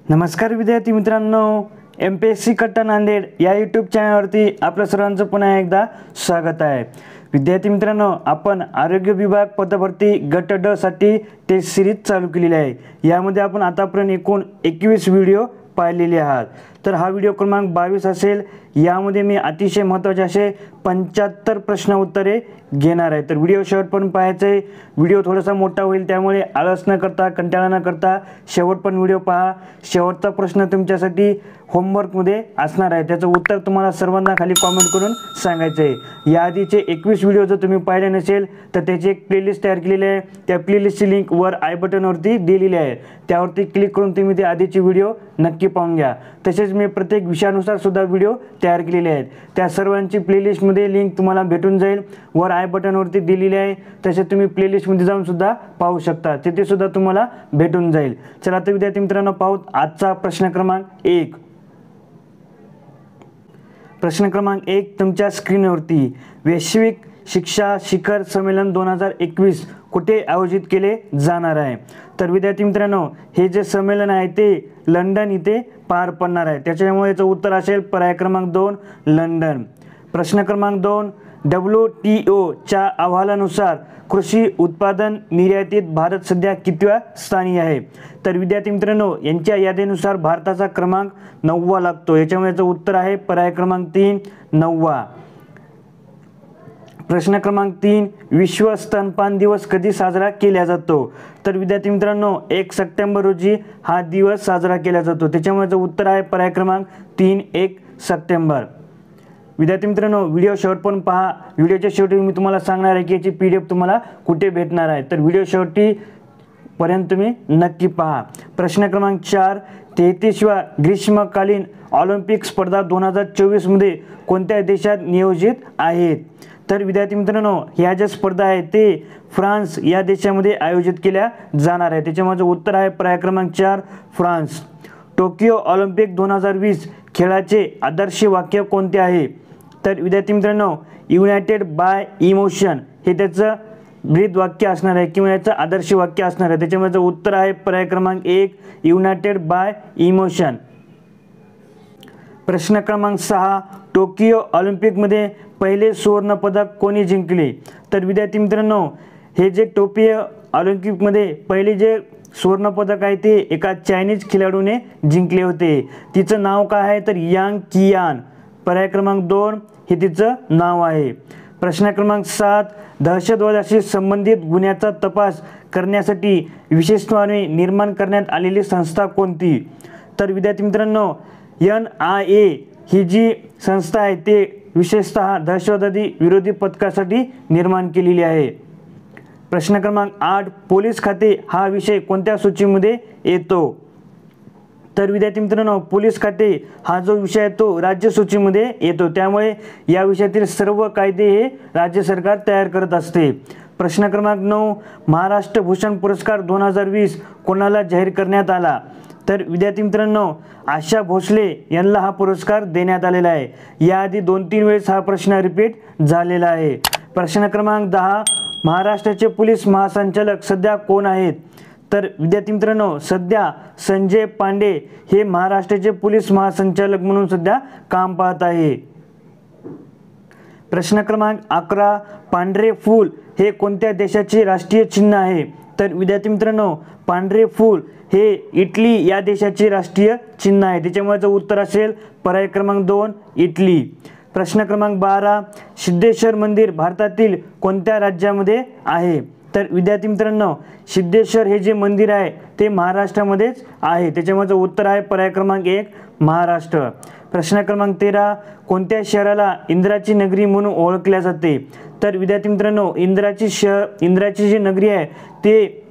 नमस्कार विद्यार्थी मित्रांनो, MPSC कट्टा नांदेड या यूट्यूब चॅनलवरती आपलं सर्वांचं पुन्हा एकदा स्वागत आहे। विद्यार्थी मित्रांनो, आपण आरोग्य विभाग पदभरती गट ड साठी टेस्ट सिरीज चालू केलेली आहे। यामध्ये आपण आतापर्यंत एकूण 21 व्हिडिओ पाहिलेले आहात। तर हा व्हिडिओ क्रमांक 22 असेल। यामध्ये मी अतिशय महत्त्वाचे असे 75 प्रश्न उत्तरे घेणार आहे। तर व्हिडिओ शेवटपर्यंत पाहायचा आहे। व्हिडिओ थोडासा मोठा होईल, त्यामुळे आळस न करता, कंटाळा न करता शेवटपर्यंत व्हिडिओ पहा। शेवटचा प्रश्न तुमच्यासाठी होमवर्कमध्ये असणार आहे, त्याचं उत्तर तुम्हाला सर्वांना खाली कमेंट करून सांगायचं आहे। याआधीचे 21 व्हिडिओ जर तुम्ही पाहिले नसेल तर त्याची एक प्लेलिस्ट तयार केलेली आहे। त्या प्लेलिस्टची लिंक वर आय बटनवरती दिलेली आहे, त्यावरती क्लिक करून तुम्ही ते आधीची व्हिडिओ नक्की पाहून घ्या। तसेच मी प्रत्येक विषयानुसार सुद्धा व्हिडिओ तयार केलेले आहेत, त्या सर्वांची प्लेलिस्टमध्ये लिंक तुम्हाला भेटून जाईल, वर आय बटनवरती दिलेली आहे। तसेच तुम्ही प्लेलिस्टमध्ये जाऊन सुद्धा पाहू शकता, तिथे सुद्धा तुम्हाला भेटून जाईल। चला तर विद्यार्थी मित्रांनो, पाहू आजचा प्रश्न क्रमांक 1। प्रश्न क्रमांक 1 तुमच्या स्क्रीनवरती, वैश्विक शिक्षा शिखर संमेलन 2021 कुठे आयोजित केले जाणार आहे? तर विद्यार्थी मित्रांनो, हे जे संमेलन आहे ते लंडन इथे पार पडणार आहे, त्याच्यामुळे याचं उत्तर असेल पर्याय क्रमांक 2 लंडन। प्रश्न क्रमांक 2, WTO च्या अहवालानुसार कृषी उत्पादन निर्यातीत भारत सध्या कितव्या स्थानी आहे? तर विद्यार्थी मित्रांनो, यांच्या यादीनुसार भारताचा क्रमांक 9वा लागतो, याच्यामुळे याचं उत्तर आहे पर्याय क्रमांक 3 9वा। प्रश्न क्रमांक 3, विश्व स्तनपान दिवस कधी साजरा केला जातो? तर विद्यार्थी मित्रांनो, 1 सप्टेंबर रोजी हा दिवस साजरा केला जातो, त्याच्यामुळे उत्तर आहे पर्याय क्रमांक 3 1 सप्टेंबर। विद्यार्थी मित्रांनो, व्हिडिओ शेवटपर्यंत पहा। व्हिडिओच्या शेवटी मी तुम्हाला सांगणार आहे की याची PDF तुम्हाला कुठे भेटणार आहे, तर व्हिडिओ शेवटी पर्यंत तुम्ही नक्की पहा। प्रश्न क्रमांक 4, 33व्या ग्रीष्मकालीन ऑलिम्पिक स्पर्धा 2024 मध्ये कोणत्या देशात नियोजित आहेत? तर विद्यार्थी मित्रांनो, ह्या ज्या स्पर्धा आहेत ते फ्रान्स या देशामध्ये आयोजित केल्या जाणार आहे, त्याच्यामध्ये उत्तर आहे पर्याय क्रमांक 4 फ्रान्स। टोकियो ऑलिम्पिक 2020 खेळाचे आदर्श वाक्य कोणते आहे? तर विद्यार्थी मित्रांनो, युनायटेड बाय इमोशन हे त्याचं ब्रीद वाक्य असणार आहे किंवा याचं आदर्श वाक्य असणार आहे, त्याच्यामध्ये उत्तर आहे पर्याय क्रमांक 1 युनायटेड बाय इमोशन। प्रश्न क्रमांक 6, टोकियो ऑलिम्पिकमध्ये पहिले सुवर्ण पदक कोणी जिंकले? तर विद्यार्थी मित्रांनो, हे जे टोकियो ऑलिम्पिकमध्ये पहिले जे सुवर्ण पदक आहे ते एका चायनीज खिलाडूने जिंकले होते। तिचं नाव काय आहे? तर यांग कियान, पर्याय क्रमांक 2 हे तिचं नाव आहे। प्रश्न क्रमांक 7, दहशतवादाशी संबंधित गुन्ह्याचा तपास करण्यासाठी विशेषत्वाने निर्माण करण्यात आलेली संस्था कोणती? तर विद्यार्थी मित्रांनो, NIA ही जी संस्था आहे ते विशेषतः दहशतवादी विरोधी पथकासाठी निर्माण केलेली आहे। प्रश्न क्रमांक 8, पोलीस खाते हा विषय कोणत्या सूचीमध्ये येतो? तर विद्यार्थी मित्रांनो, पोलीस खाते हा जो विषय आहे तो राज्य सूचीमध्ये येतो, त्यामुळे या विषयातील सर्व कायदे हे राज्य सरकार तयार करत असते। प्रश्न क्रमांक 9, महाराष्ट्र भूषण पुरस्कार 2020 कोणाला जाहीर करण्यात आला? तर विद्यार्थी मित्रांनो, आशा भोसले यांना हा पुरस्कार देण्यात आलेला आहे। याआधी 2-3 वेळेस हा प्रश्न रिपीट झालेला आहे। प्रश्न क्रमांक 10, महाराष्ट्राचे पोलीस महासंचालक सध्या कोण आहेत? तर विद्यार्थी मित्रांनो, सध्या संजय पांडे हे महाराष्ट्राचे पोलीस महासंचालक म्हणून सध्या काम पाहत आहे। प्रश्न क्रमांक 11, पांढरे फूल हे कोणत्या देशाचे राष्ट्रीय चिन्ह आहे? तर विद्यार्थी मित्रांनो, पांढरे फूल हे इटली या देशाचे राष्ट्रीय चिन्ह आहे, त्याच्यामुळे उत्तर असेल पर्याय क्रमांक 2 इटली। प्रश्न क्रमांक 12, सिद्धेश्वर मंदिर भारतातील कोणत्या राज्यामध्ये आहे? तर विद्यार्थी मित्रांनो, सिद्धेश्वर हे जे मंदिर आहे ते महाराष्ट्रामध्येच आहे, त्याच्यामध्ये उत्तर आहे पर्याय क्रमांक 1 महाराष्ट्र। प्रश्न क्रमांक 13, कोणत्या शहराला इंदिराची नगरी म्हणून ओळखल्या जाते? तर विद्यार्थी मित्रांनो, इंदिराची जी नगरी आहे ते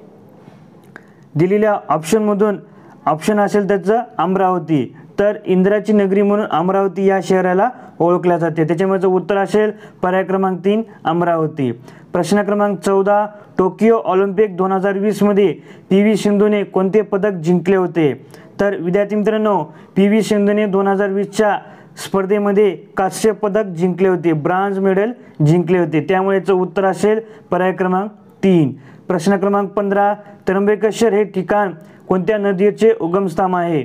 दिलेल्या ऑप्शनमधून ऑप्शन असेल त्याचं अमरावती, तर इंदिराची नगरी म्हणून अमरावती या शहराला ओळखल्या जाते, त्याच्यामध्ये उत्तर असेल पर्याय क्रमांक 3 अमरावती। प्रश्न क्रमांक 14, टोकियो ऑलिम्पिक 2020 मध्ये PV सिंधूने कोणते पदक जिंकले होते? तर विद्यार्थी मित्रांनो, PV सिंधूने 2020च्या स्पर्धेमध्ये कांस्य पदक जिंकले होते, ब्रॉन्झ मेडल जिंकले होते, त्यामुळे याचं उत्तर असेल पर्याय क्रमांक 3। प्रश्न क्रमांक 15, त्र्यंबकेश्वर हे ठिकाण कोणत्या नदीचे उगमस्थान आहे?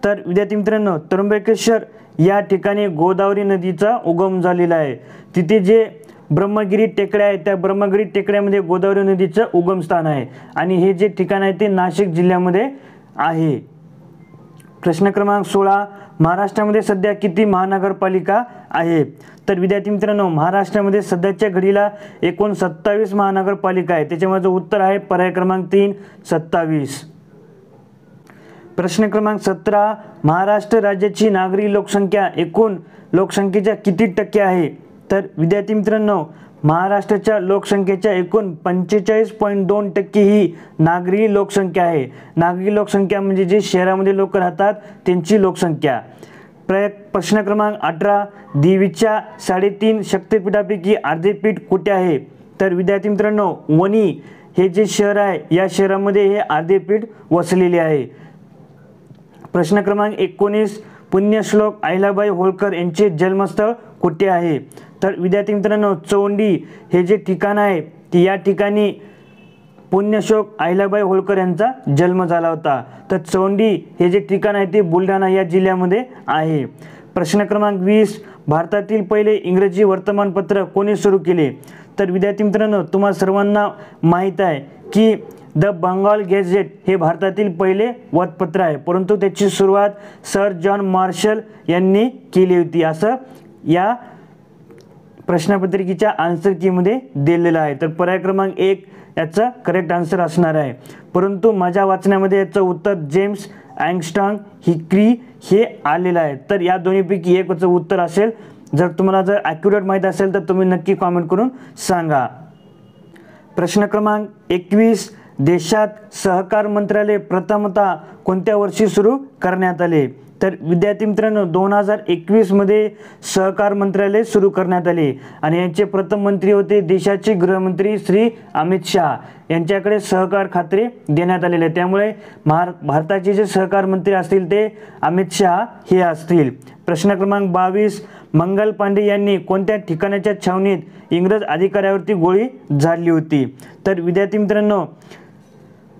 तर विद्यार्थी मित्रांनो, त्र्यंबकेश्वर या ठिकाणी गोदावरी नदीचा उगम झालेला आहे. तिथे जे ब्रह्मगिरी टेकड्या आहेत त्या ब्रह्मगिरी टेकड्यामध्ये गोदावरी नदीचं उगमस्थान आहे आणि हे जे ठिकाण आहे ते नाशिक जिल्ह्यामध्ये आहे. प्रश्न क्रमांक 16, महाराष्ट्रामध्ये सध्या किती महानगरपालिका आहेत? तर विद्यार्थी मित्रांनो, महाराष्ट्रामध्ये सध्याच्या घडीला एकूण 27 महानगरपालिका आहेत. त्याच्यामध्ये उत्तर आहे पर्याय क्रमांक 3 27. प्रश्न क्रमांक 17, महाराष्ट्र राज्याची नागरी लोकसंख्या एकूण लोकसंख्येच्या किती टक्के आहे? तर विद्यार्थी मित्रांनो, महाराष्ट्राच्या लोकसंख्येच्या एकूण 45.2% ही नागरी लोकसंख्या आहे. नागरी लोकसंख्या म्हणजे जे शहरामध्ये लोक राहतात त्यांची लोकसंख्या. प्रश्न क्रमांक 18, देवीच्या 3.5 शक्तिपीठापैकी अर्धे पीठ कुठे आहे? तर विद्यार्थी मित्रांनो, वणी हे जे शहर आहे या शहरामध्ये हे अर्धे पीठ वसलेले आहे. प्रश्न क्रमांक 19, पुण्यश्लोक अहिल्याबाई होळकर यांचे जन्मस्थळ कुठे आहे? तर विद्यार्थी मित्रांनो, चौंडी हे जे ठिकाण आहे की या ठिकाणी पुण्यश्लोक अहिल्याबाई होळकर यांचा जन्म झाला होता. तर चौंडी हे जे ठिकाण आहे ते बुलढाणा या जिल्ह्यामध्ये आहे. प्रश्न क्रमांक 20, भारतातील पहिले इंग्रजी वर्तमानपत्र कोणी सुरू केले? तर विद्यार्थी मित्रांनो, तुम्हा सर्वांना माहीत आहे की द बंगाल गॅझेट हे भारतातील पहिले वृत्तपत्र आहे, परंतु त्याची सुरुवात सर जॉन मार्शल यांनी केली होती असं या प्रश्नपत्रिकेच्या आन्सर कीमध्ये दिलेलं आहे. तर पर्याय क्रमांक 1 याचा करेक्ट आन्सर असणार आहे. परंतु माझ्या वाचण्यामध्ये याचं उत्तर जेम्स अँगस्ट्रॉंग हिक्री हे आलेलं आहे. तर या दोन्हीपैकी एकचं उत्तर असेल. जर तुम्हाला जर ॲक्युरेट माहीत असेल तर तुम्ही नक्की कॉमेंट करून सांगा. प्रश्न क्रमांक 21, देशात सहकार मंत्रालय प्रथमतः कोणत्या वर्षी सुरू करण्यात आले? तर विद्यार्थी मित्रांनो, 2021 मध्ये सहकार मंत्रालय सुरू करण्यात आले आणि यांचे प्रथम मंत्री होते देशाचे गृहमंत्री श्री अमित शहा. यांच्याकडे सहकार खाते देण्यात आलेले आहे. त्यामुळे भारताचे जे सहकार मंत्री असतील ते अमित शहा हे असतील. प्रश्न क्रमांक 22, मंगल पांडे यांनी कोणत्या ठिकाणाच्या छावणीत इंग्रज अधिकाऱ्यावरती गोळी झाडली होती? तर विद्यार्थी मित्रांनो,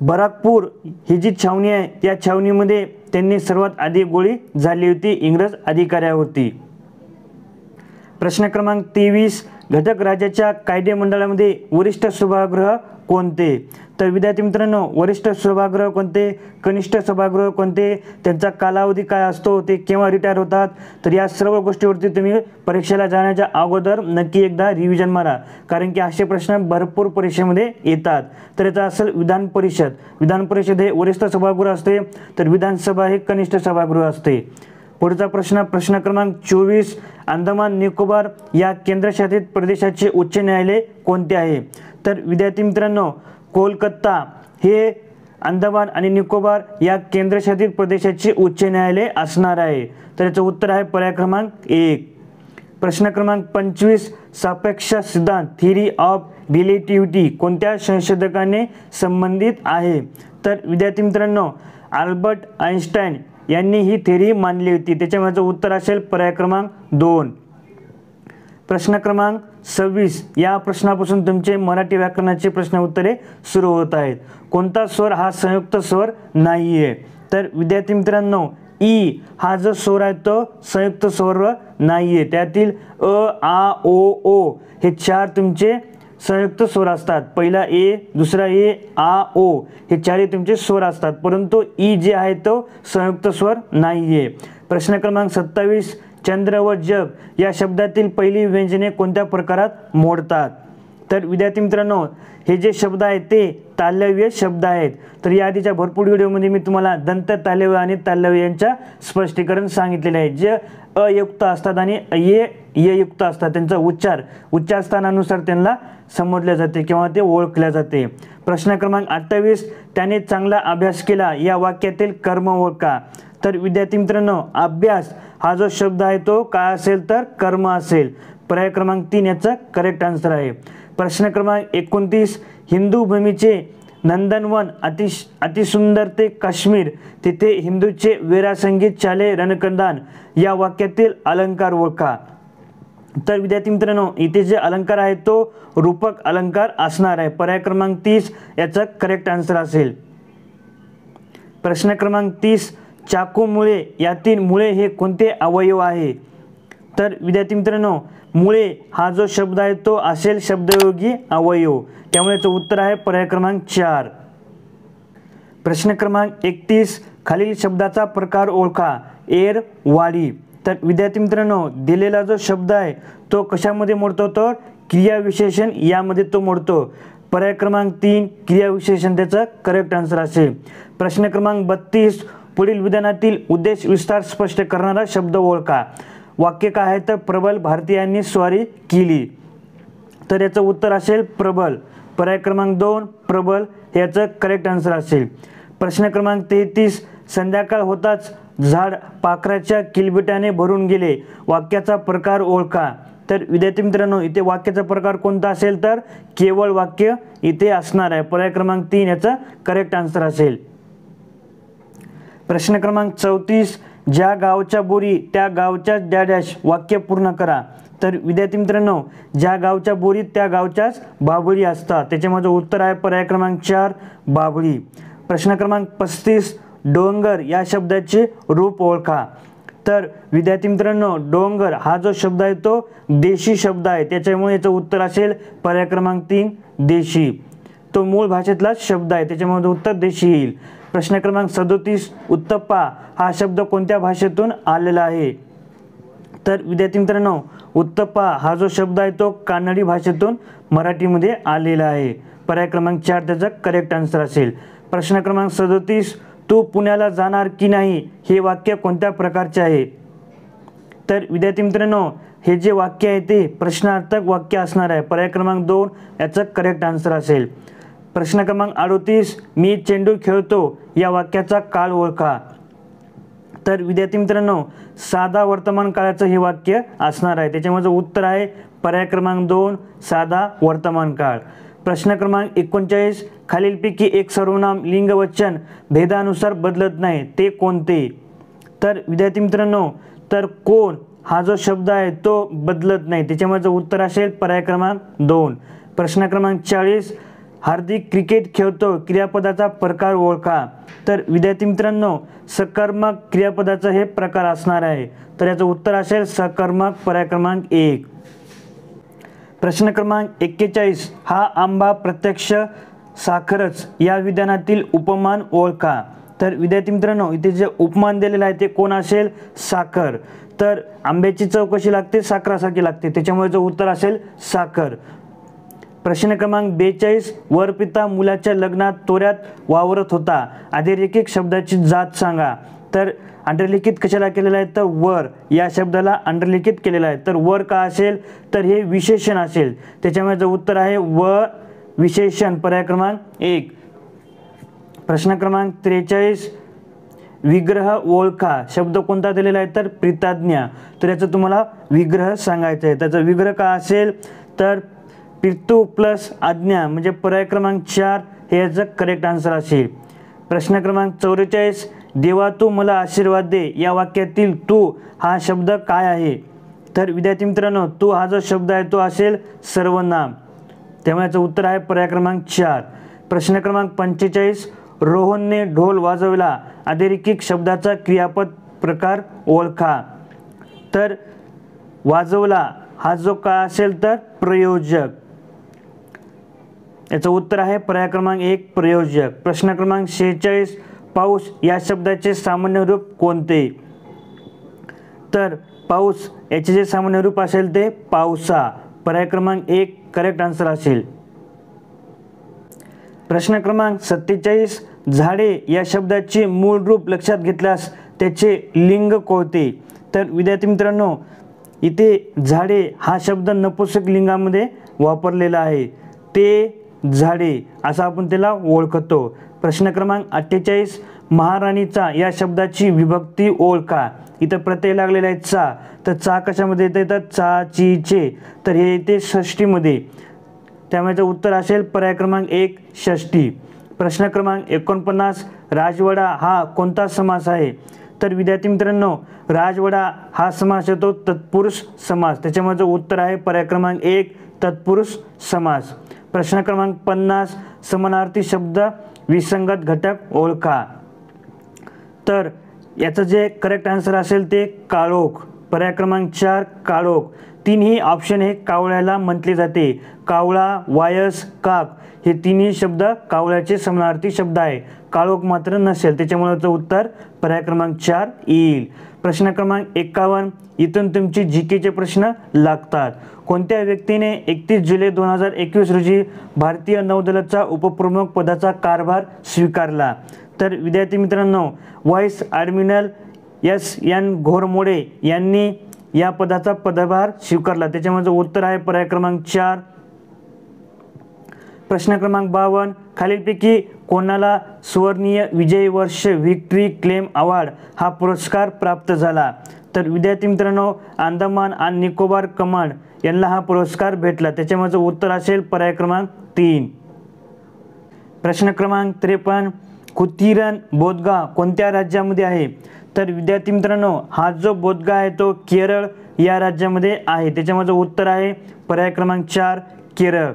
बराकपूर ही जी छावणी आहे त्या छावणीमध्ये त्यांनी सर्वात आधी गोळी झाडली होती इंग्रज अधिकाऱ्यावरती. प्रश्न क्रमांक 23, घटक राज्याच्या कायदेमंडळामध्ये वरिष्ठ सभागृह कोणते? तर विद्यार्थी मित्रांनो, वरिष्ठ सभागृह कोणते, कनिष्ठ सभागृह कोणते, त्यांचा कालावधी काय असतो, ते केव्हा रिटायर होतात? तर या सर्व गोष्टीवरती तुम्ही परीक्षेला जाण्याच्या अगोदर नक्की एकदा रिव्हिजन मारा, कारण की असे प्रश्न भरपूर परीक्षेमध्ये येतात. तर याचा असेल विधान परिषद. विधान परिषद हे वरिष्ठ सभागृह असते, तर विधानसभा हे कनिष्ठ सभागृह असते. पुढचा प्रश्न क्रमांक 24, अंदमान निकोबार या केंद्रशासित प्रदेशाचे उच्च न्यायालय कोणते आहे? तर विद्यार्थी मित्रांनो, कोलकाता हे अंदमान आणि निकोबार या केंद्रशासित प्रदेशाचे उच्च न्यायालय असणार आहे. तर याचं उत्तर आहे पर्याय क्रमांक 1. प्रश्न क्रमांक 25, सापेक्ष सिद्धांत थिअरी ऑफ रिलेटिव्हिटी कोणत्या संशोधकाने संबंधित आहे? तर विद्यार्थी मित्रांनो, अल्बर्ट आइन्स्टाईन यांनी ही थिअरी मांडली होती. त्याच्यामध्ये उत्तर असेल पर्याय क्रमांक 2. प्रश्न क्रमांक 26, या प्रश्नापासून तुमचे मराठी व्याकरणाचे प्रश्न उत्तरे सुरू होत आहेत. कोणता स्वर हा संयुक्त स्वर नाही आहे? तर विद्यार्थी मित्रांनो, ई हा जो स्वर आहे तो संयुक्त स्वर नाही आहे. त्यातील अ, आ, ओ, ओ हे 4 तुमचे संयुक्त स्वर असतात. पहिला ए, दुसरा ए, आ, ओ हे 4 तुमचे स्वर असतात, परंतु ई जे आहे तो संयुक्त स्वर नाही आहे. प्रश्न क्रमांक 27, चंद्र व जग या शब्दातील पहिली व्यंजने कोणत्या प्रकारात मोडतात? तर विद्यार्थी मित्रांनो, हे जे शब्द आहेत ते तालव्य शब्द आहेत. तर या आधीच्या भरपूर व्हिडिओमध्ये मी तुम्हाला दंत तालव्य आणि तालव्य यांच्या स्पष्टीकरण सांगितलेले आहे. जे अयुक्त असतात आणि ययुक्त असतात त्यांचा उच्चारस्थानानुसार त्यांना समजले जाते किंवा ते ओळखले जाते. प्रश्न क्रमांक 28, त्याने चांगला अभ्यास केला या वाक्यातील कर्म ओळखा. तर विद्यार्थी मित्रांनो, अभ्यास हा जो शब्द आहे तो काय असेल तर कर्म असेल. पर्याय क्रमांक 3 याचा करेक्ट आन्सर आहे. प्रश्न क्रमांक 29, हिंदू भूमीचे नंदनवन अतिसुंदर ते काश्मीर तिथे हिंदूचे वेरासंगीत चाले रणकंदान या वाक्यातील अलंकार ओळखा. तर विद्यार्थी मित्रांनो, इथे जे अलंकार आहे तो रूपक अलंकार असणार आहे. पर्याय क्रमांक 30 याचा करेक्ट आन्सर असेल. प्रश्न क्रमांक 30, चाकू मुळे यातील मुळे हे कोणते अवयव आहे? तर विद्यार्थी मित्रांनो, मुळे हा जो शब्द आहे तो असेल शब्दयोगी अवयव, त्यामुळे याचं उत्तर आहे पर्याय क्रमांक 4. प्रश्न क्रमांक 31, खालील शब्दाचा प्रकार ओळखा. एर, वाढी. तर विद्यार्थी मित्रांनो, दिलेला जो शब्द आहे तो कशामध्ये मोडतो? तर क्रियाविशेषण यामध्ये तो मोडतो. पर्याय क्रमांक 3 क्रियाविशेषण त्याचा करेक्ट आन्सर असेल. प्रश्न क्रमांक 32, पुढील विधानातील उद्देश विस्तार स्पष्ट करणारा शब्द ओळखा. वाक्य काय आहे? तर प्रबल भारतीयांनी स्वारी केली. तर याचं उत्तर असेल प्रबल. पर्याय क्रमांक 2 प्रबल याचं करेक्ट आन्सर असेल. प्रश्न क्रमांक 33, संध्याकाळ होताच झाड पाखराच्या किलबिटाने भरून गेले. वाक्याचा प्रकार ओळखा. तर विद्यार्थी मित्रांनो, इथे वाक्याचा प्रकार कोणता असेल? तर केवळ वाक्य इथे असणार आहे. पर्याय क्रमांक 3 याचा करेक्ट आन्सर असेल. प्रश्न क्रमांक 34, ज्या गावच्या बोरी त्या गावच्या डॅश वाक्य पूर्ण करा. तर विद्यार्थी मित्रांनो, ज्या गावच्या बोरी त्या गावच्याच बाभळी असतात, त्याच्यामध्ये उत्तर आहे पर्याय क्रमांक 4 बाभळी. प्रश्न क्रमांक 35, डोंगर या शब्दाचे रूप ओळखा. तर विद्यार्थी मित्रांनो, डोंगर हा जो शब्द आहे तो देशी शब्द आहे, त्याच्यामुळे याचं उत्तर असेल पर्याय क्रमांक 3 देशी. तो मूळ भाषेतला शब्द आहे, त्याच्यामध्ये उत्तर देशी येईल. प्रश्न क्रमांक 37, उत्तप्पा हा शब्द कोणत्या भाषेतून आलेला आहे? तर विद्यार्थी मित्रांनो, उत्तप्पा हा जो शब्द आहे तो कानडी भाषेतून मराठीमध्ये आलेला आहे. पर्याय क्रमांक 4 त्याचा करेक्ट आन्सर असेल. प्रश्न क्रमांक 37, तू पुण्याला जाणार की नाही हे वाक्य कोणत्या प्रकारचे आहे? तर विद्यार्थी मित्रांनो, हे जे वाक्य आहे ते प्रश्नार्थक वाक्य असणार आहे. पर्याय क्रमांक 2 याचा करेक्ट आन्सर असेल. प्रश्न क्रमांक 38, मी चेंडू खेळतो या वाक्याचा काळ ओळखा. तर विद्यार्थी मित्रांनो, साधा वर्तमान काळाचं हे वाक्य असणार आहे, त्याच्यामध्ये उत्तर आहे पर्याय क्रमांक 2 साधा वर्तमान काळ. प्रश्न क्रमांक 39, खालीलपैकी एक सर्वनाम लिंग वचन भेदानुसार बदलत नाही, ते कोणते? तर विद्यार्थी मित्रांनो, तर कोण हा जो शब्द आहे तो बदलत नाही, त्याच्यामध्ये उत्तर असेल पर्याय क्रमांक 2. प्रश्न क्रमांक 40, हार्दिक क्रिकेट खेळतो क्रियापदाचा प्रकार ओळखा. तर विद्यार्थी मित्रांनो, सकर्मक क्रियापदाचा हे प्रकार असणार आहे, तर याचं उत्तर असेल सकर्मक. पर्याय क्रमांक 1. प्रश्न क्रमांक 41, हा आंबा प्रत्यक्ष साखरच या विधानातील उपमान ओळखा. तर विद्यार्थी मित्रांनो, इथे जे उपमान दिलेलं आहे ते कोण असेल? साखर. तर आंब्याची चव कशी लागते? साखरासारखी लागते, त्याच्यामुळे उत्तर असेल साखर. प्रश्न क्रमांक 42, वर पिता मुलाच्या लग्नात तोऱ्यात वावरत होता, अधोरेखित शब्दाची जात सांगा. तर अंडरलिखित कशाला केलेलं आहे? तर वर या शब्दाला अंडरलिखित केलेलं आहे. तर वर का असेल? तर हे विशेषण असेल, त्याच्यामुळे उत्तर आहे व विशेषण. पर्याय क्रमांक 1. प्रश्न क्रमांक 43, विग्रह ओळखा. शब्द कोणता दिलेला आहे? तर प्रीताज्ञा. तर याचं तुम्हाला विग्रह सांगायचं आहे. त्याचा विग्रह का असेल? तर पितृ प्लस आज्ञा, म्हणजे पर्याय क्रमांक 4 हे याचं करेक्ट आन्सर असेल. प्रश्न क्रमांक 44, देवा तू मला आशीर्वाद दे या वाक्यातील तू हा शब्द काय आहे? तर विद्यार्थी मित्रांनो, तू हा जो शब्द आहे तो असेल सर्वनाम, त्यामुळे याचं उत्तर आहे पर्याय क्रमांक 4. प्रश्न क्रमांक 45, रोहनने ढोल वाजवला, अधोरेखित शब्दाचा क्रियापद प्रकार ओळखा. तर वाजवला हा जो काय असेल? तर प्रयोजक. याचं उत्तर आहे पर्याय क्रमांक 1 प्रयोजक. प्रश्न क्रमांक 46, पाऊस या शब्दाचे सामान्य रूप कोणते? तर पाऊस याचे जे सामान्य रूप असेल ते पावसा. पर्याय क्रमांक 1 करेक्ट आन्सर असेल. प्रश्न क्रमांक 47, झाडे या शब्दाचे मूळ रूप लक्षात घेतल्यास त्याचे लिंग कोणते? तर विद्यार्थी मित्रांनो, इथे झाडे हा शब्द नपुंसक लिंगामध्ये वापरलेला आहे. ते झाडे असं आपण त्याला ओळखतो. प्रश्न क्रमांक 48, महाराणीचा या शब्दाची विभक्ती ओळखा. इथं प्रत्यय लागलेला आहे चा, तर चा कशामध्ये येते? तर चा ची चे, तर हे येते षष्टीमध्ये, त्यामुळे उत्तर असेल पर्याय क्रमांक 1 षष्टी. प्रश्न क्रमांक 49, राजवाडा हा कोणता समास आहे? तर विद्यार्थी मित्रांनो, राजवाडा हा समास येतो तत्पुरुष समास, त्याच्यामध्ये उत्तर आहे पर्याय क्रमांक 1 तत्पुरुष समास. प्रश्न क्रमांक 50, समानार्थी शब्द विसंगत घटक ओळखा. तर याचं जे करेक्ट आन्सर असेल ते काळोख. पर्याय क्रमांक 4 काळोख. तिन्ही ऑप्शन हे कावळ्याला म्हटले जाते. कावळा, वायस, काक हे तिन्ही शब्द कावळ्याचे समानार्थी शब्द आहे. काळोख मात्र नसेल, त्याच्यामुळे उत्तर पर्याय क्रमांक 4 येईल. प्रश्न क्रमांक 51. इथून तुमचे जीकेचे प्रश्न लागतात. कोणत्या व्यक्तीने 31 जुलै 2021 रोजी भारतीय नौदलाचा उपप्रमुख पदाचा कारभार स्वीकारला? तर विद्यार्थी मित्रांनो, व्हाईस ॲडमिरल S.N. घोरमोडे यांनी या पदाचा पदभार स्वीकारला. त्याच्यामध्ये उत्तर आहे पर्याय क्रमांक 4. प्रश्न क्रमांक 52. खालीलपैकी कोणाला स्वर्णीय विजय वर्ष व्हिक्टरी क्लेम अवॉर्ड हा पुरस्कार प्राप्त झाला? तर विद्यार्थी मित्रांनो, अंदमान आणि निकोबार कमांड यांना हा पुरस्कार भेटला. त्याच्यामध्ये उत्तर असेल पर्याय क्रमांक 3. प्रश्न क्रमांक 53. कुथिरन बोदगा कोणत्या राज्यामध्ये आहे? तर विद्यार्थी मित्रांनो, हा जो बोदगा आहे तो केरळ या राज्यामध्ये आहे. त्याच्यामध्ये उत्तर आहे पर्याय क्रमांक 4 केरळ.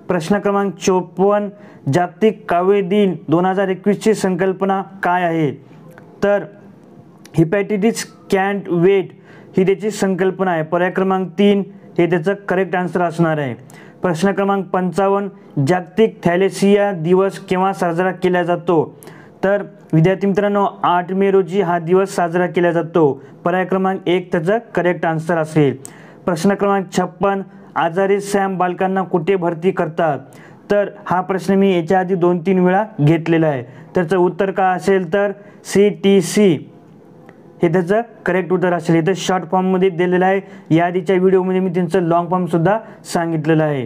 प्रश्न क्रमांक 54. जागतिक कावीळ दिन 2021ची संकल्पना काय आहे? तर हिपॅटायटिस कॅन्ट वेट ही त्याची संकल्पना आहे. पर्याय क्रमांक 3 हे त्याचं करेक्ट आन्सर असणार आहे. प्रश्न क्रमांक 55. जागतिक थॅलेसिया दिवस केव्हा साजरा केला जातो? तर विद्यार्थी मित्रांनो, 8 मे रोजी हा दिवस साजरा केला जातो. पर्याय क्रमांक 1 त्याचं करेक्ट आन्सर असेल. प्रश्न क्रमांक 56. आजारी सॅम बालकांना कुठे भरती करतात? तर हा प्रश्न मी याच्या आधी 2-3 वेळा घेतलेला आहे. त्याचं उत्तर काय असेल? तर CTC हे त्याचं करेक्ट उत्तर असेल. इथं शॉर्ट फॉर्ममध्ये दिलेलं आहे. या आधीच्या व्हिडिओमध्ये मी त्यांचं लॉंग फॉर्मसुद्धा सांगितलेलं आहे.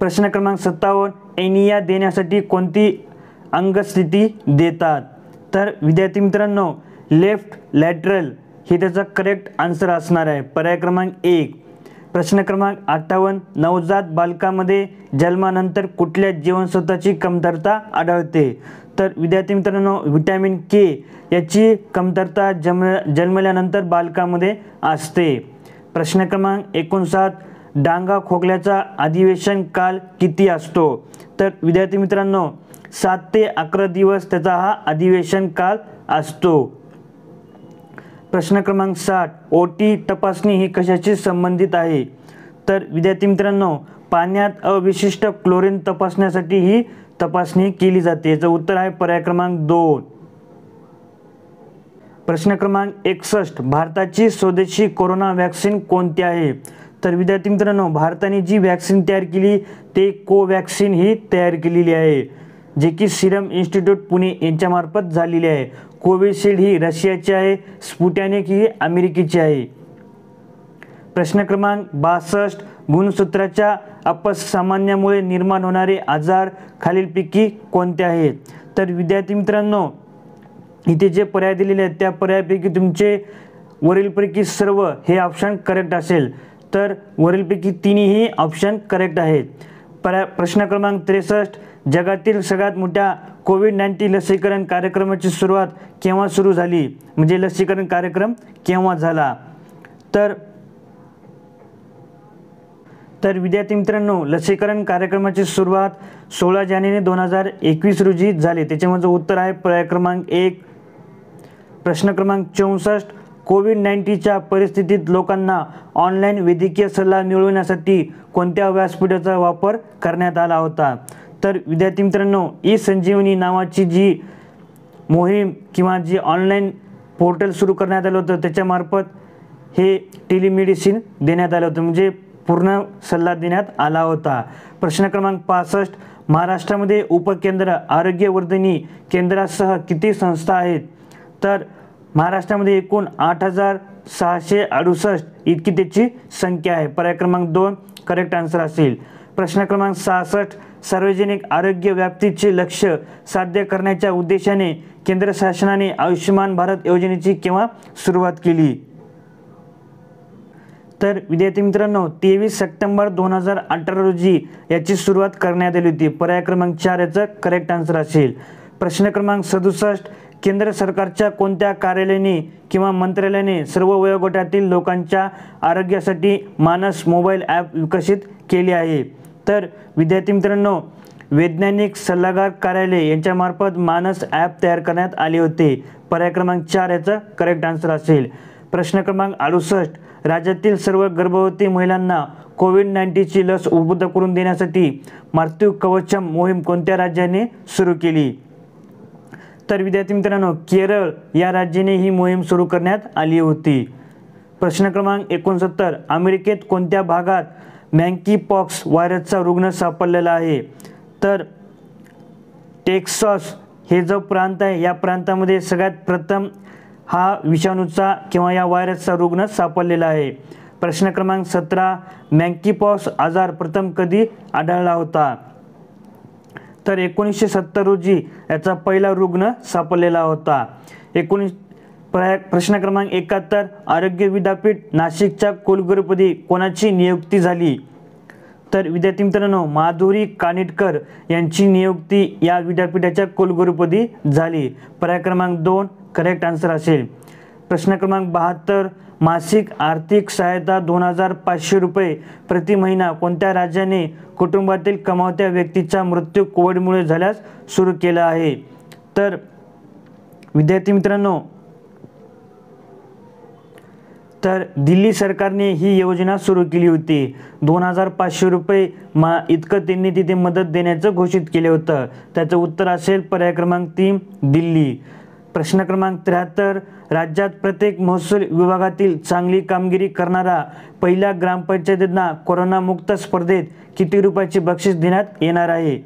प्रश्न क्रमांक 57. एनिया देण्यासाठी कोणती अंगस्थिती देतात? तर विद्यार्थी मित्रांनो, लेफ्ट लॅटरल हे त्याचा करेक्ट आन्सर असणार आहे. पर्याय क्रमांक 1. प्रश्न क्रमांक 58. नवजात बालकामध्ये जन्मानंतर कुठल्या जीवनसत्वाची कमतरता आढळते? तर विद्यार्थी मित्रांनो, व्हिटॅमिन K याची कमतरता जन्मल्यानंतर बालकामध्ये असते. प्रश्न क्रमांक 59. डांगा खोकल्याचा अधिवेशन काल किती असतो? तर विद्यार्थी मित्रांनो, 7 ते 11 दिवस त्याचा हा अधिवेशन काल असतो. प्रश्न क्रमांक 60. OT तपासणी ही कशाशी संबंधित आहे? तर विद्यार्थी मित्रांनो, पाण्यात अविशिष्ट क्लोरीन तपासण्यासाठी ही तपासणी केली जाते. याचं उत्तर आहे पर्याय क्रमांक 2. प्रश्न क्रमांक 61. भारताची स्वदेशी कोरोना व्हॅक्सिन कोणती आहे? तर विद्यार्थी मित्रांनो, भारताने जी व्हॅक्सिन तयार केली ते कोवॅक्सिन ही तयार केलेली आहे, जे की सिरम इन्स्टिट्यूट पुणे यांच्यामार्फत झालेली आहे. कोविशिल्ड ही रशियाची आहे. स्पुटनिक ही अमेरिकेची आहे. प्रश्न क्रमांक 62. गुणसूत्राच्या अपसामान्यामुळे निर्माण होणारे आजार खालीलपैकी कोणते आहेत? तर विद्यार्थी मित्रांनो, इथे जे पर्याय दिलेले आहेत त्या पर्यायापैकी तुमचे वरीलपैकी सर्व हे ऑप्शन करेक्ट असेल. तर वरीलपैकी तिन्ही ऑप्शन करेक्ट आहेत. प्रश्न क्रमांक 63. जगातील सगळ्यात मोठ्या कोविड-19 लसीकरण कार्यक्रमाची सुरुवात केव्हा सुरू झाली? म्हणजे लसीकरण कार्यक्रम केव्हा झाला? तर विद्यार्थी मित्रांनो, लसीकरण कार्यक्रमाची सुरुवात 16 जानेवारी 2021 रोजी झाली. त्याच्यामध्ये उत्तर आहे पर्याय क्रमांक 1. प्रश्न क्रमांक 64. कोविड-19च्या परिस्थितीत लोकांना ऑनलाईन वैद्यकीय सल्ला मिळवण्यासाठी कोणत्या व्यासपीठाचा वापर करण्यात आला होता? तर विद्यार्थी मित्रांनो, ई-संजीवनी नावाची जी मोहीम किंवा जी ऑनलाईन पोर्टल सुरू करण्यात आलं होतं त्याच्यामार्फत हे टेलिमेडिसिन देण्यात आलं होतं, म्हणजे पूर्ण सल्ला देण्यात आला होता. प्रश्न क्रमांक 65. महाराष्ट्रामध्ये उपकेंद्र आरोग्यवर्धिनी केंद्रासह किती संस्था आहेत? तर महाराष्ट्रामध्ये एकूण 8,668 इतकी त्याची संख्या आहे. पर्याय क्रमांक 2 करेक्ट आन्सर असेल. प्रश्न क्रमांक 66. सार्वजनिक आरोग्य व्याप्तीचे लक्ष्य साध्य करण्याच्या उद्देशाने केंद्र शासनाने आयुष्यमान भारत योजनेची केव्हा सुरुवात केली? तर विद्यार्थी मित्रांनो, 23 सप्टेंबर 2018 रोजी याची सुरुवात करण्यात आली होती. पर्याय क्रमांक 4 याचं करेक्ट आन्सर असेल. प्रश्न क्रमांक 67. केंद्र सरकारच्या कोणत्या कार्यालयाने किंवा मंत्रालयाने सर्व वयोगटातील लोकांच्या आरोग्यासाठी मानस मोबाईल ॲप विकसित केले आहे? तर विद्यार्थी मित्रांनो, वैज्ञानिक सल्लागार कार्यालय यांच्यामार्फत मानस ॲप तयार करण्यात आले होते? पर्याय क्रमांक 4 याचा करेक्ट आन्सर असेल. प्रश्न क्रमांक 68. राज्यातील सर्व गर्भवती महिलांना कोविड-19ची लस उपलब्ध करून देण्यासाठी मृत्यू कवचम मोहीम कोणत्या राज्याने सुरू केली? तर विद्यार्थी मित्रांनो, केरळ या राज्याने ही मोहीम सुरू करण्यात आली होती. प्रश्न क्रमांक 69. अमेरिकेत कोणत्या भागात मँकीपॉक्स व्हायरसचा रुग्ण सापडलेला आहे? तर टेक्सास हे जो प्रांत आहे, या प्रांतामध्ये सगळ्यात प्रथम हा विषाणूचा किंवा या व्हायरसचा रुग्ण सापडलेला आहे. प्रश्न क्रमांक 17. मँकीपॉक्स आजार प्रथम कधी आढळला होता? तर 1970 रोजी याचा पहिला रुग्ण सापडलेला होता. प्रश्न क्रमांक 71. आरोग्य विद्यापीठ नाशिकच्या कुलगुरूपदी कोणाची नियुक्ती झाली? तर विद्यार्थी मित्रांनो, माधुरी कानिटकर यांची नियुक्ती या विद्यापीठाच्या कुलगुरूपदी झाली. पर्याय क्रमांक 2 करेक्ट आन्सर असेल. प्रश्न क्रमांक 72. मासिक आर्थिक सहायता 2500 रुपये प्रति महिना कोणत्या राज्याने कुटुंबातील कमावत्या व्यक्तीचा मृत्यू कोविडमुळे झाल्यास सुरू केला आहे? तर विद्यार्थी मित्रांनो, तर दिल्ली सरकारने ही योजना सुरू केली होती. 2500 रुपये इतकं त्यांनी तिथे मदत देण्याचं घोषित केलं होतं. त्याचं उत्तर असेल पर्याय क्रमांक 3 दिल्ली. प्रश्न क्रमांक 73. राज्यात प्रत्येक महसूल विभागातील चांगली कामगिरी करणारा पहिल्या ग्रामपंचायतींना कोरोनामुक्त स्पर्धेत किती रुपयाचे बक्षीस देण्यात येणार आहे?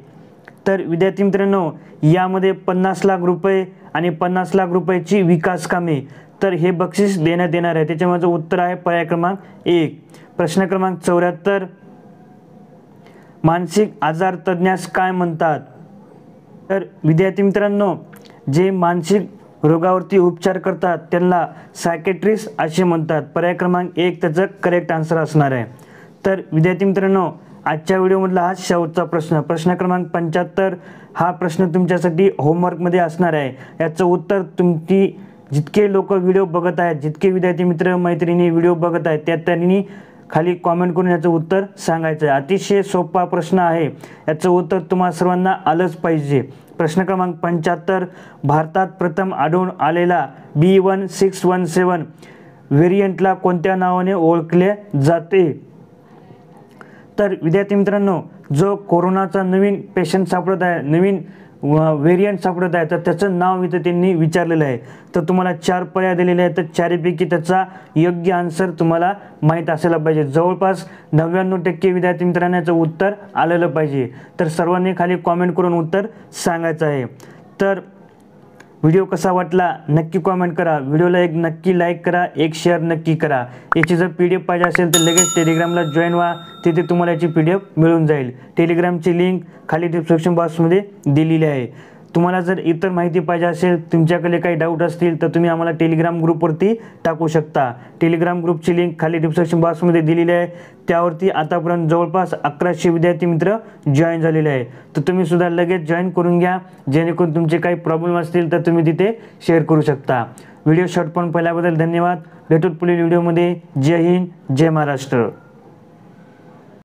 तर विद्यार्थी मित्रांनो, यामध्ये 50 लाख रुपये आणि 50 लाख रुपयाची विकास कामे, तर हे बक्षीस देण्यात येणार आहे. त्याच्या माझं उत्तर आहे पर्याय क्रमांक 1. प्रश्न क्रमांक 74. मानसिक आजार तज्ज्ञास काय म्हणतात? तर विद्यार्थी मित्रांनो, जे मानसिक रोगावरती उपचार करतात त्यांना सायकेट्रिस्ट असे म्हणतात. पर्याय क्रमांक 1 त्याचं करेक्ट आन्सर असणार आहे. तर विद्यार्थी मित्रांनो, आजच्या व्हिडिओमधला हा शेवटचा प्रश्न क्रमांक 75. हा प्रश्न तुमच्यासाठी होमवर्कमध्ये असणार आहे. याचं उत्तर तुमची जितके लोक व्हिडिओ बघत आहेत, जितके विद्यार्थी मित्र मैत्रिणी व्हिडिओ बघत आहेत, त्या त्यांनी खाली कॉमेंट करून याचं उत्तर सांगायचं आहे. अतिशय सोपा प्रश्न आहे, याचं उत्तर तुम्हा सर्वांना आलंच पाहिजे. प्रश्न क्रमांक 75. भारतात प्रथम आढळून आलेला B1617 व्हेरियंटला कोणत्या नावाने ओळखले जाते? तर विद्यार्थी मित्रांनो, जो कोरोनाचा नवीन पेशंट सापडत आहे, नवीन व्हेरियंट सापडत आहे, तर त्याचं नाव इथं त्यांनी विचारलेलं आहे. तर तुम्हाला 4 पर्याय दिलेले आहेत. तर 4पैकी त्याचा योग्य आन्सर तुम्हाला माहीत असायला पाहिजे. जवळपास 99% विद्यार्थी मित्रांना याचं उत्तर आलेलं पाहिजे. तर सर्वांनी खाली कॉमेंट करून उत्तर सांगायचं आहे. तर व्हिडिओ कसा वाटला नक्की कॉमेंट करा. व्हिडिओला एक नक्की लाईक करा, एक शेअर नक्की करा. याची जर PDF पाहिजे असेल तर लगेच टेलिग्रामला जॉईन व्हा. तिथे तुम्हाला याची PDF मिळून जाईल. टेलिग्रामची लिंक खाली डिस्क्रिप्शन बॉक्समध्ये दिलेली आहे. तुम्हाला जर इतर माहिती पाहिजे असेल, तुमच्याकडे काही डाऊट असतील, तर तुम्ही आम्हाला टेलिग्राम ग्रुपवरती टाकू शकता. टेलिग्राम ग्रुपची लिंक खाली डिस्क्रिप्शन बॉक्समध्ये दिलेली आहे. त्यावरती आतापर्यंत जवळपास 1100 विद्यार्थी मित्र जॉईन झालेले आहे. तर तुम्ही सुद्धा लगेच जॉईन करून घ्या, जेणेकरून तुमचे काही प्रॉब्लेम असतील तर तुम्ही तिथे शेअर करू शकता. व्हिडिओ शॉर्ट पण पाहिल्याबद्दल धन्यवाद. भेटूत पुढील व्हिडिओमध्ये. जय हिंद, जय महाराष्ट्र.